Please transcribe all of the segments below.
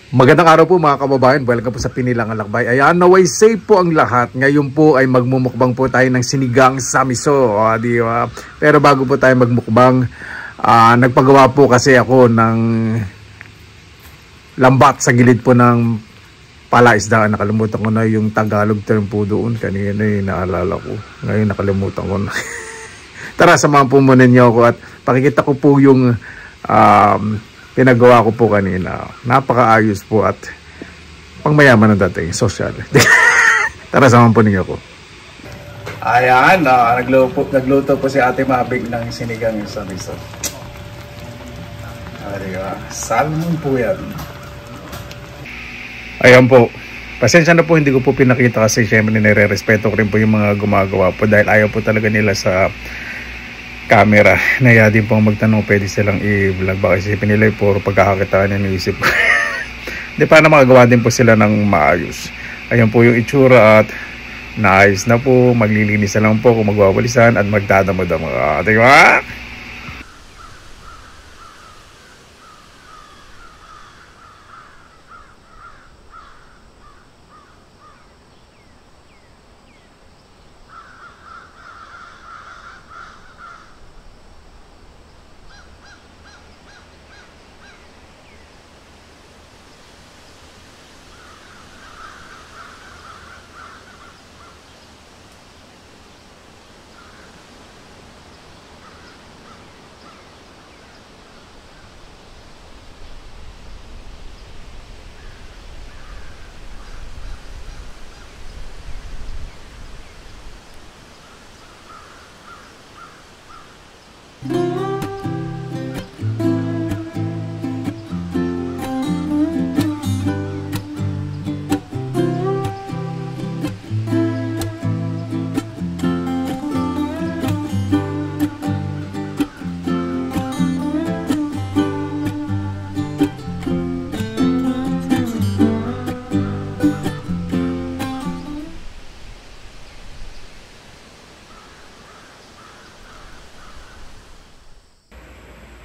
Magandang araw po mga kababayan, welcome po sa Pinilang Alakbay. Ayan, naway safe po ang lahat. Ngayon po ay magmumukbang po tayo ng sinigang samiso, di ba? Pero bago po tayo magmukbang, nagpagawa po kasi ako ng lambat sa gilid po ng palaisdaan. Nakalimutan ko na yung Tagalog term po doon. Kanina naalala ko. Ngayon nakalimutan ko na. Tara, samahan po muna niyo ako at pakikita ko po yung pinagawa ko po kanina. Napakaayos po at pangmayaman ng dating social. Tara, samahan po ninyo ako. Ayan, nagluto po si Ate Mabig ng sinigang samiso. Diba? Salmon po yan. Ayan po. Pasensya na po, hindi ko po pinakita kasi syempre nire-respeto ko rin po yung mga gumagawa po dahil ayaw po talaga nila sa camera. Naya din po magtanong pwede silang i-vlog. Baka isipin nila puro pagkakakitaan yung isip ko. Hindi, paano makagawa din po sila ng maayos. Ayan po yung itsura at naayos na po. Maglilinis na lang po kung magwawalisan at magdadamo-damo. Diba?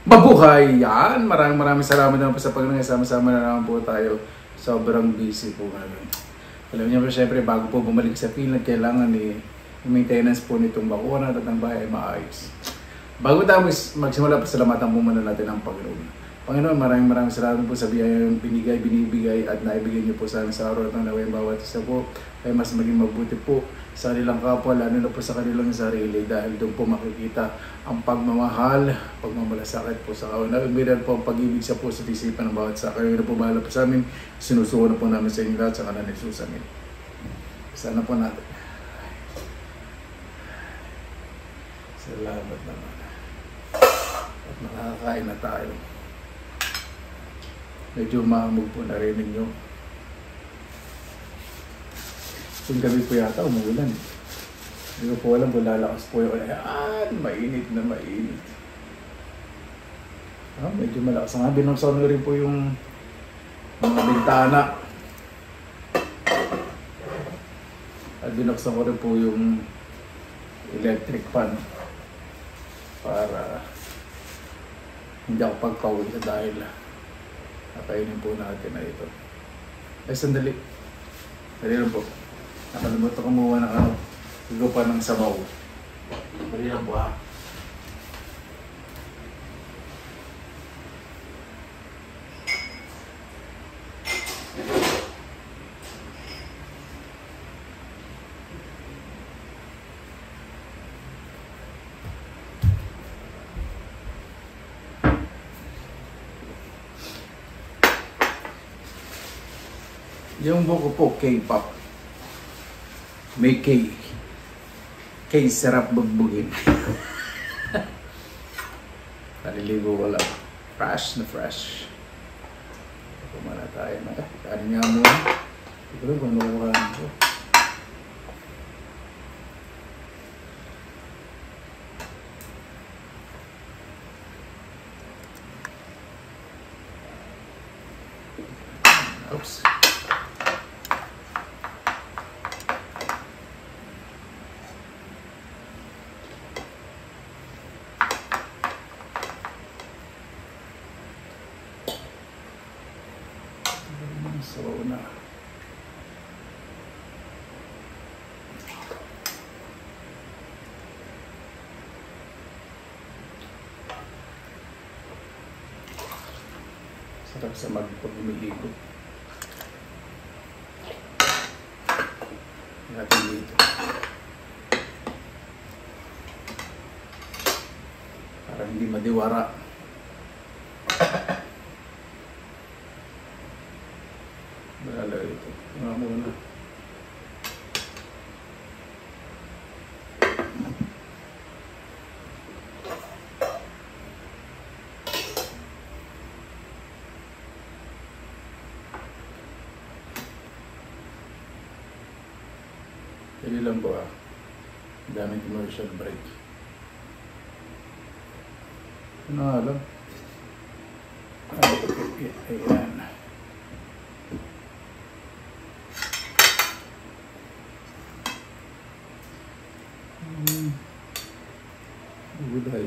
Mabuhay! Yan! Maraming salamat naman po sa pagnangasama-sama na naman po tayo. Sobrang busy po ngayon. Alam niyo po, syempre, bago po bumalik sa Finland, kailangan yung maintenance po nitong bakuna at ang bahay ay maayos. Bago tayo magsimula, pasalamatan po muna natin ang Panginoon. Panginoon, maraming salamat po sa biyayang binibigay at naibigay niyo po sa amin sa araw at naway bawat isa po ay mas maging mabuti po sa kanilang kapwa, lalo na po sa kanilang sarili dahil doon po makikita ang pagmamahal, pagmamalasakit po sa kawan. Nagbiran po ang pag-ibig sa puso at isipan ng bawat sa kayo na po bahala po sa amin. Sinusuko na po namin sa inyo lahat sa kanan ni Jesus. Amen. Sana po natin. Salamat naman. At nakakain na tayo. Medyo maamog po, narinig nyo. Yung gabi po yata, umuulan. Hindi ko po alam kung lalakas po yung ayan, mainit na mainit. Medyo malakas nga. Binuksan ko rin po yung mga bintana. At binuksan ko rin po yung electric fan para hindi ako pagkawin dahil nakainin po natin na ito. Ay, sandali. Dali lang po. Nakalimutan ko kumuha ng higupan ng sabaw. Dali lang po ha. Yung buko po, K-pop. May K. K sarap bugbugin. Naliligo ko lang. Fresh na fresh. Kumana tayo na. Kanin nga muna. Siguro kung nakukuhaan ko. Oops. Sabaw na. Sarap sa pag-umiligo. Natin dito. Para hindi madiwara. Malala ito. Mga muna. Dali lang po ah. Daming commercial break. Ano nga lang? Ayan. Gulay.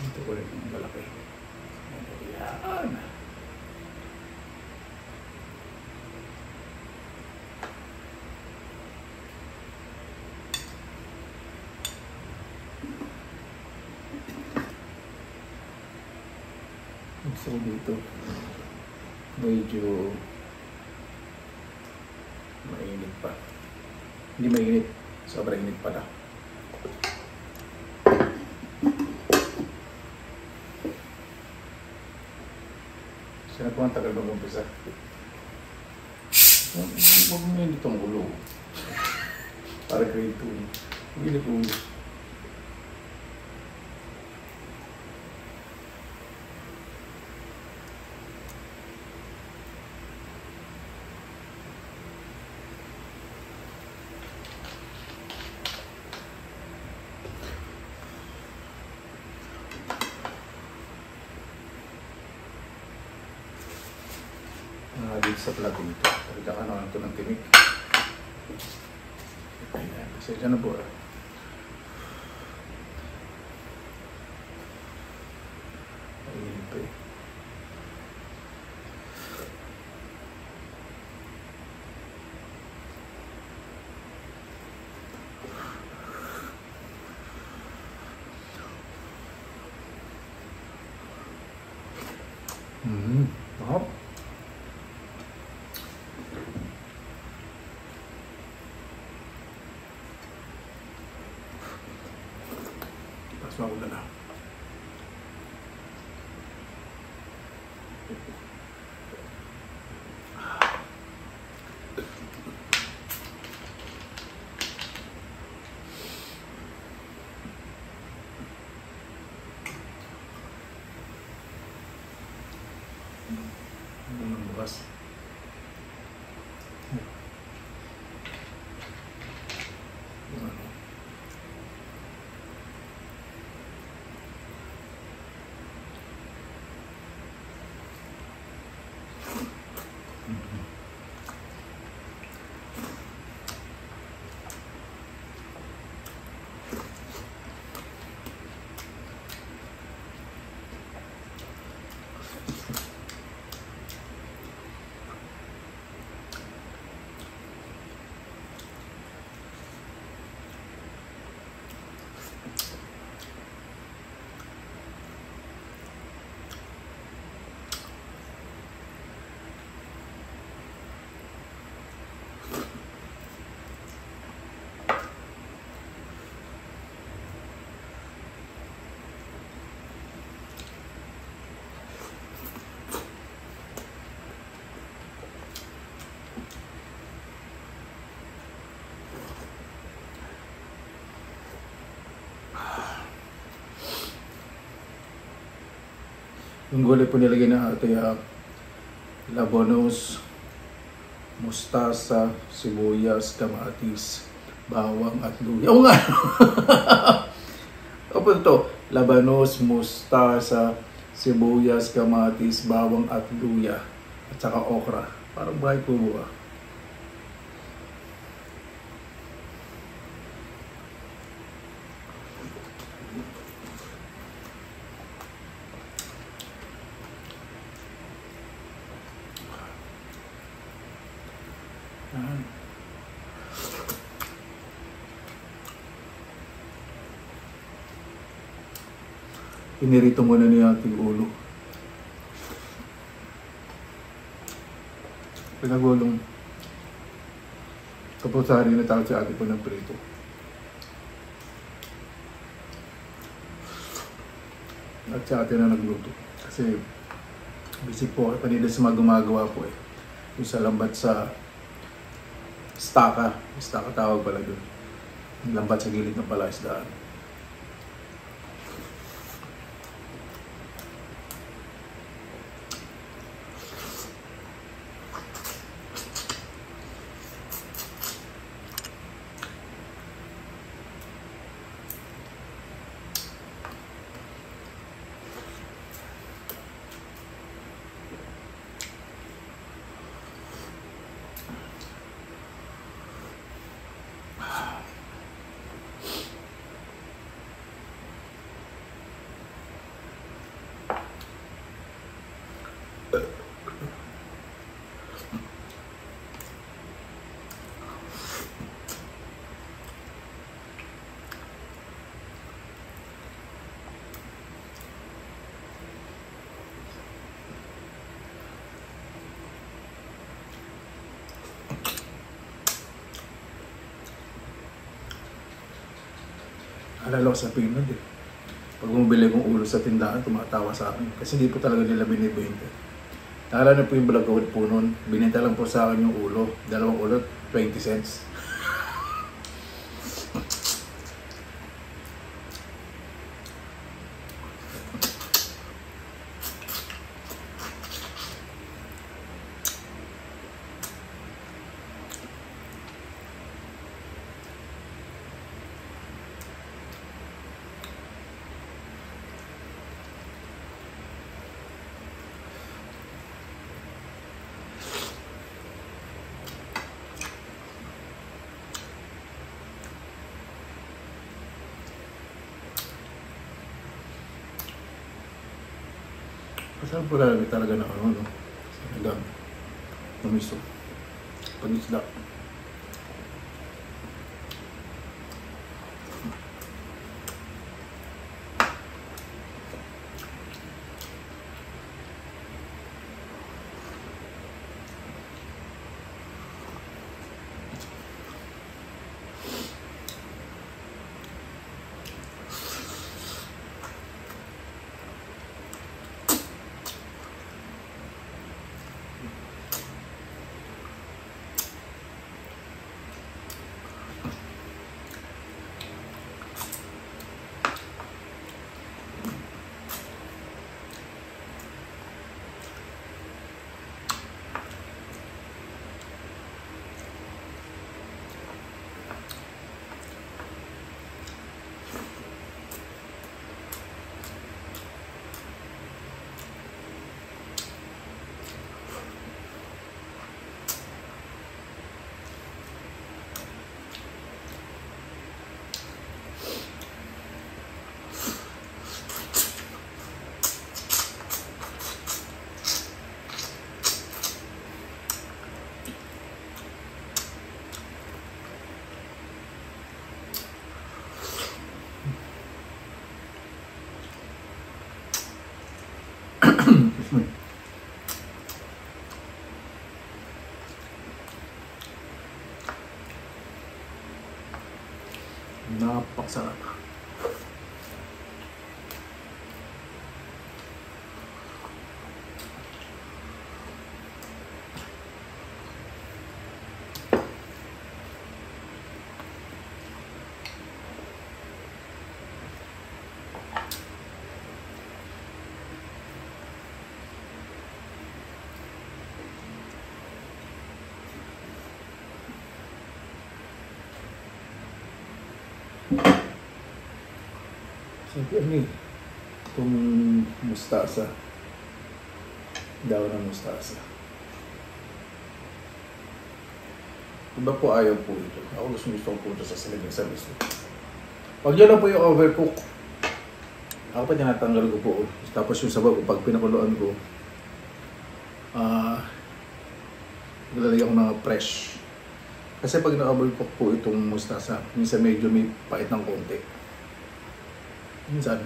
Ito ko rin yung malaki. Ayan. So dito medyo mainit pa. Hindi mainit, sobrang init pala. Sana po ang tagal mag-umpisa. Huwag mo yun itong gulo. Para grade 2. Hindi na po. Dito sa plato nito. Talagang ano ito ng timik. Ayan. Kasi dyan na po. Ayan pa eh. Tahap. Mas magulan na. Bukas. Yung gulay po nilagay na ito yung labanos, mustasa, sibuyas, kamatis, bawang at luya. Oo nga! Opo ito, labanos, mustasa, sibuyas, kamatis, bawang at luya, at saka okra. Parang bahay po buwa. Pinirito muna niya ating ulo. Pinagulong. Tapos sa hari na tawag si ate po ng prito. At sa ate na nagluto. Kasi busy po. Kanina sa mga gumagawa po eh. Yung sa lambat sa staka. Staka tawag pala doon. Lambat sa gilid ng palaisdaan. Alala ko sa Finland eh. Pag bumibili kong ulo sa tindahan, tumatawa sa akin. Kasi hindi po talaga nila binibenta. Naalala na po yung balagawad po noon. Binenta lang po sa akin yung ulo. Dalawang ulo, 20 cents. Masarap po talaga na ano, no? Sinigang. Tumiso. Pag-isda. Napakasarap. Siyempre ano eh, itong mustasa, daw ng mustasa. Iba po ayaw po ito. Ako gusto po ito sa saligang service. Pag yun lang po yung overcook, ako pa tinatanggal ko po. Tapos yung sabaw ko, pag pinakuluan ko, nilalagyan ko ng fresh. Kasi pag na-overcook po itong mustasa, minsan medyo may pait ng konti. Minsan,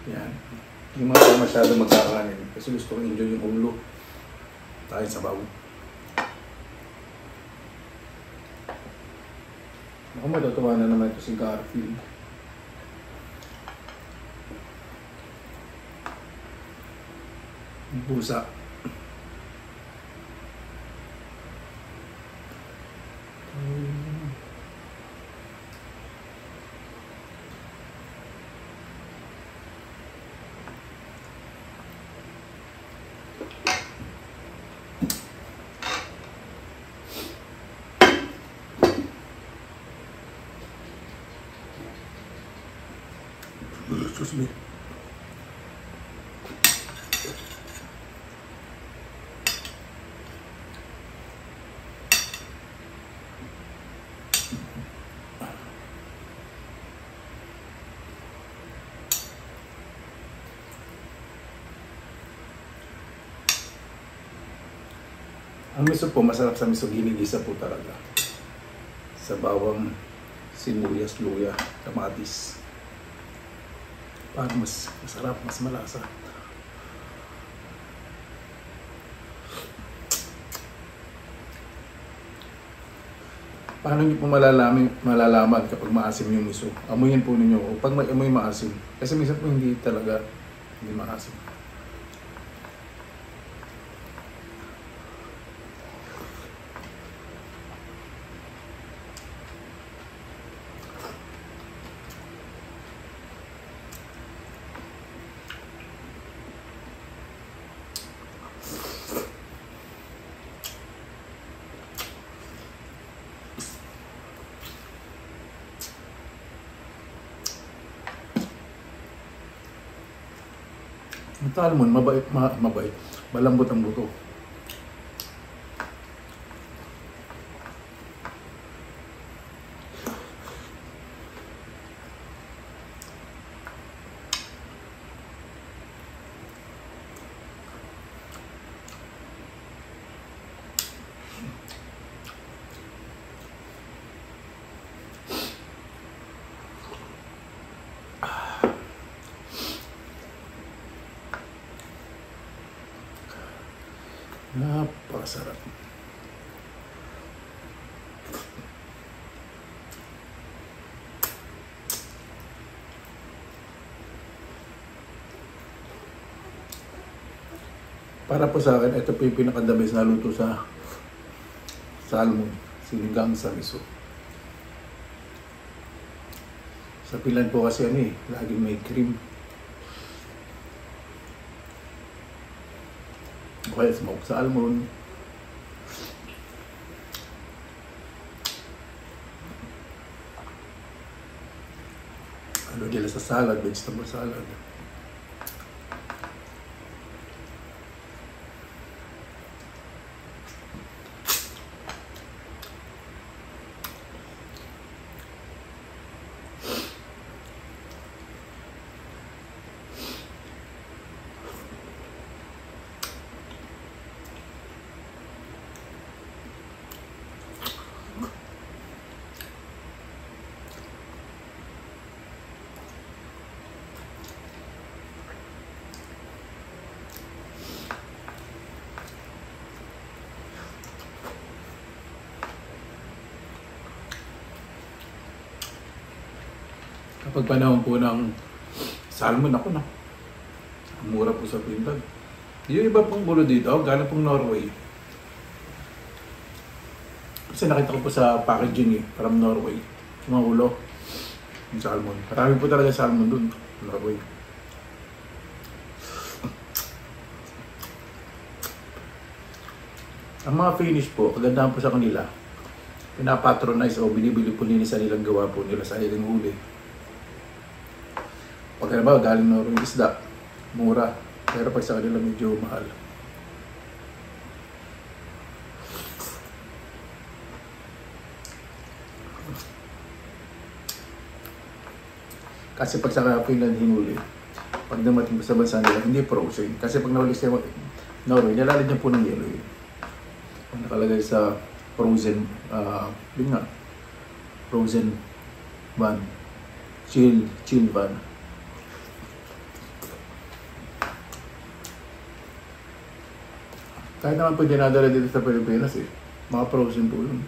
Yan. Hindi mga tayo masyado magkakanin. Kasi gusto ko enjoy yung ulo. Tayo sa bago. Ako matutuwa na naman ito si Garfield. Busa. Excuse me. Ang miso po, masarap sa miso, ginigisa po talaga. Sa bawang, sibuyas, luya, kamatis. Para mas masarap, mas malasa. Paano niyo po malalaman kapag maasim yung miso? Amuyin po ninyo pag may amoy maasim. Kasi minsan po hindi talaga, hindi maasim. Ang salmon, mabait, malambot ang buto. Napakasarap. Para po sa akin, ito po yung pinaka-the best na luto sa salmon, sinigang sa miso. Sa Pilan po kasi laging may cream. O kaya smoked salmon. Ano nila sa salad, vegetable salad. Kapag panahon po ng salmon, ako na. Mura po sa Finland. Yung iba pong bulo dito, galing pong Norway. Kasi nakita ko po sa packaging from Norway. Yung mga ulo, yung salmon. Marami po talaga salmon dun, Norway. Ang mga finish po, kagandahan po sa kanila, pinapatronize o binibili po nila sa nilang gawa po nila sa ilang huli. Pag galing Norway isda, mura. Pero pag sa kanila medyo mahal. Kasi pag sa Finland hinuli, pag dumating sa bansa nila, hindi frozen. Kasi pag nahuli sa Norway, nilalagyan po ng yelo yun. Pag nakalagay sa frozen, yun nga, frozen van, chill van. Kahit naman po dinadala dito sa Pilipinas eh. Mga frozen po yun.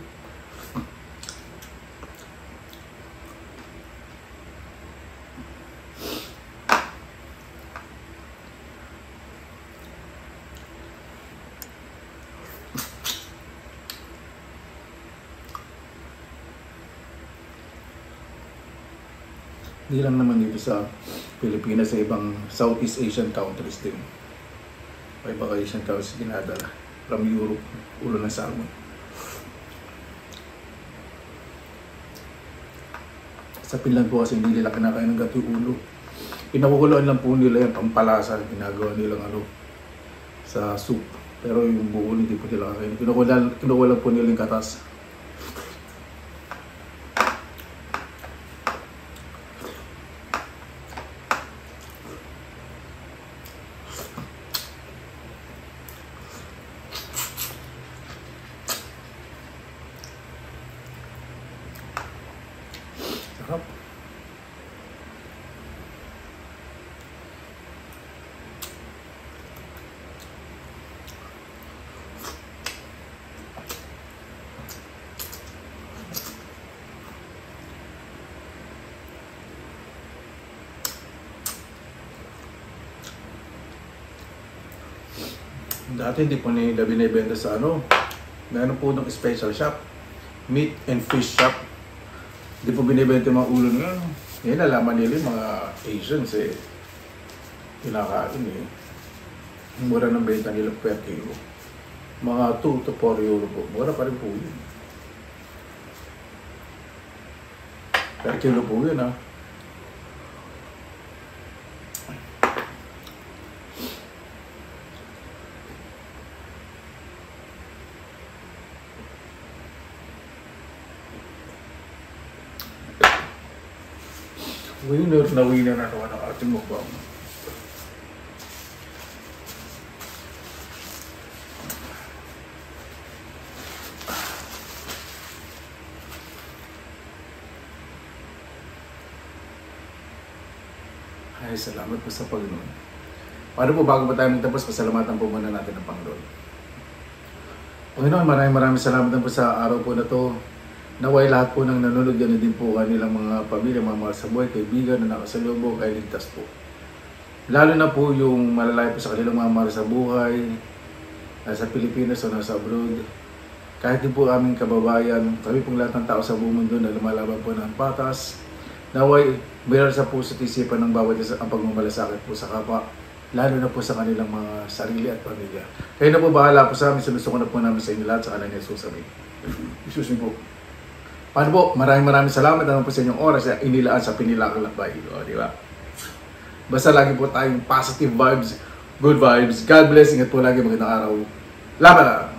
Hindi lang naman dito sa Pilipinas, sa ibang Southeast Asian countries din. May ibang Asian countries dinadala from Europe, ulo ng salmon. Sa Finland po kasi hindi nila kinakain ng gato ulo. Pinakukuluan lang po nila yung pampalasa, ginagawa nilang sa soup. Pero yung buo hindi po nila kakain. Kinukulan po nila yung katas. Sarap. Dati hindi po nila binibenta sa meron po ng special shop, meat and fish shop. Hindi po binibenta yung mga ulo nila. Yan, nalaman nila yung mga Asians eh. Kinakain eh. Mura ng benta nila per kilo. Mga 2 to 4 euro po. Mura pa rin po yun. Per kilo po yun ha. Winner na naman ang ating mukbang. Ay, salamat po sa Panginoon. Paano po bago pa tayo magtapos, pasalamatan po muna natin ang Panginoon. Panginoon, maraming salamat po sa araw po na to. Naway lahat po ng nanonood yan din po kanilang mga pamilya, mga mahal sa buhay, kaibigan na nakasalubong, ay ligtas po. Lalo na po yung malalayo po sa kanilang mga mahal sa buhay, nasa Pilipinas o nasa abroad. Kahit din po aming kababayan, kami pong lahat ng tao sa buong mundo na lumalaban po ng patas. Naway, meron sa puso't isipan ng bawat isa ang pagmamalasakit po sa kapwa, lalo na po sa kanilang mga sarili at pamilya. Kayo na po bahala po sa amin, sinusuko na po namin sa inyo lahat sa kanan ni Jesus. Amen. Jesus po. Paano po? Maraming salamat naman po sa inyong oras na inilaan sa Pinilakang Lakbay. O, di ba? Basta lagi po tayong positive vibes, good vibes. God bless. Ingat po lagi. Magandang araw. Laban na!